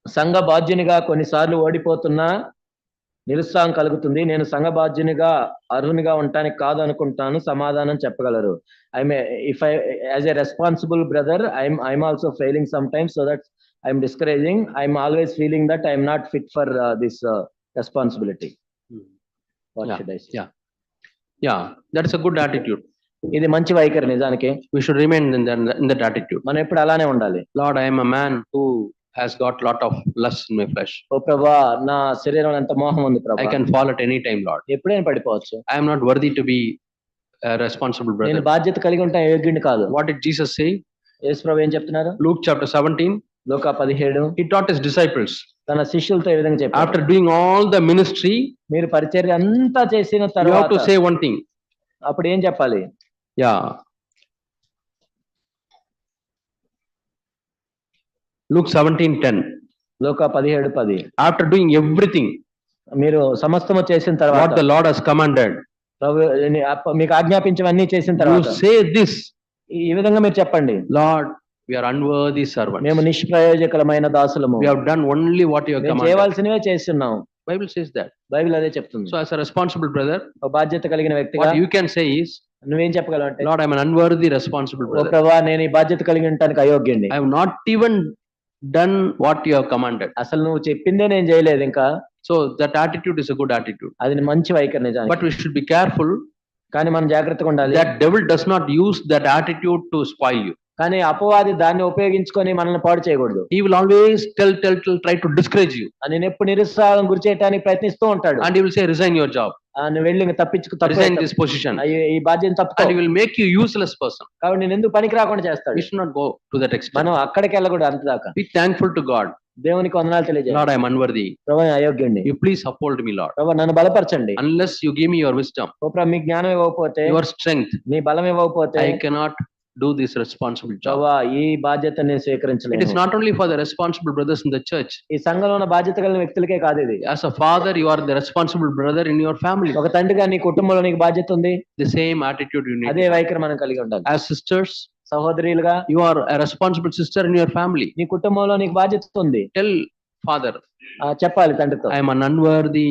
సంఘ బాధ్యునిగా కొన్నిసార్లు ఓడిపోతున్నా నిరుత్సాహం కలుగుతుంది. నేను సంఘ బాధ్యునిగా అర్హునిగా ఉండటానికి కాదు అనుకుంటాను. సమాధానం చెప్పగలరు. I may if I as a responsible brother I'm also failing sometimes so that I'm discouraging. I'm always feeling that I'm not fit for this responsibility. What Yeah, should I say? yeah, yeah. That's a good attitude. ఇది మంచి వైఖరి నిజానికి. We should remain in that attitude. మనం ఎప్పుడు అలానే ఉండాలి. Lord, I am a man who has got lot of lust in my flesh. ఓ ప్రభువా, నా శరీరంలో ఎంత మోహం ఉంది I ప్రభువా. can fall at any time, Lord. ఎప్పుడైనా పడిపోవచ్చు. I am not worthy to be a responsible నేను brother. బాధ్యత కలిగి ఉంటా యోగ్యుడిని కాదు. What did Jesus say? యేసు ప్రభు ఏం చెప్తున్నారు? Luke chapter 17. Luka 17 He taught his disciples. తన శిష్యులతో ఈ విధంగా చెప్పారు. After doing all the ministry, మీరు పరిచర్య అంతా చేసిన you have తర్వాత to say one thing. అప్పుడు ఏం చెప్పాలి? Yeah. Luke 17:10. లూకా 17:10 After doing everything మీరు సమస్తము చేసిన what తర్వాత the Lord has commanded, ప్రభు మీకు ఆజ్ఞాపించవన్నీ చేసిన you తర్వాత say this, ఈ విధంగా మీరు చెప్పండి. Lord, we are unworthy servants. మేము నిష్ప్రయోజకులమైన దాసులము. We have done only what you have మేము commanded. చేయవలసినవే చేస్తున్నాం. Bible says that. బైబిల్ అదే చెప్తుంది. So as a responsible brother, ఒక బాధ్యత కలిగిన వ్యక్తిగా what you can say is, నువ్వేం చెప్పగలవు అంటే, Lord, I am an unworthy responsible oh brother. ప్రభువా, నేను ఈ బాధ్యత కలిగి ఉండటానికి అయోగ్యుడిని. I have not even done what you have commanded. అసలు నువ్వు చెప్పిందే నేను చేయలేదు ఇంకా. So that attitude is a good attitude. అది మంచి వైఖరి నిజానికి. But we should be careful కానీ మనం జాగ్రత్తగా ఉండాలి. that devil does not use that attitude to spoil you. కానీ అపవాది దాన్ని ఉపయోగించుకొని మనల్ని పాడు చేయకూడదు. He will always try to discourage you. నేను ఎప్పుడు నిరుత్సాహం గురి చేయడానికి ప్రయత్నిస్తూ ఉంటాడు. And he will say, resign your job. నువ్వు వెళ్ళి Resign this position. ఈ బాధ్యత తప్పుకో. And he will make you useless person. కాబట్టి నేను ఎందుకు పనికి రాకుండా చేస్తాడు. We should not go to that extent. మనం అక్కడికి వెళ్ళకూడదు అంత దాకా. Be thankful to God. దేవునికి వందనాలు తెలియజేయాలి. Lord, I am unworthy. ప్రభువా, అయోగ్యుడిని. You please uphold me, Lord. ప్రభువా, నన్ను బలపరచండి. Unless you give me your wisdom, ఓ ప్రభువా, మీ జ్ఞానం ఇవ్వకపోతే, your strength, నీ బలం ఇవ్వకపోతే I cannot do this responsible job. ప్రభువా, ఈ బాధ్యత నేను It స్వీకరించలేను. is not only for the responsible brothers in the church. ఈ సంఘంలో ఉన్న బాధ్యత కలిగిన వ్యక్తులకే కాదు ఇది. As a father, you are the responsible brother in your family. ఒక తండ్రిగా నీ కుటుంబంలో నీకు బాధ్యత ఉంది. The same attitude you need. అదే వైఖరి మనం కలిగి ఉండాలి. As sisters, సహోదరులుగా you are a responsible sister in your family. నీ కుటుంబంలో నీకు బాధ్యత ఉంది. Tell father, చెప్పాలి తండ్రితో, I am an unworthy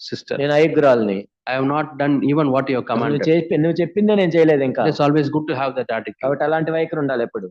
sister. నేను అయోగ్యురాలిని. I have not done even what you have commanded. నువ్వు చెప్పిందే నేను చేయలేదు ఇంకా. It's always good to have that attitude. కాబట్టి అలాంటి వైఖరి ఉండాలి ఎప్పుడు.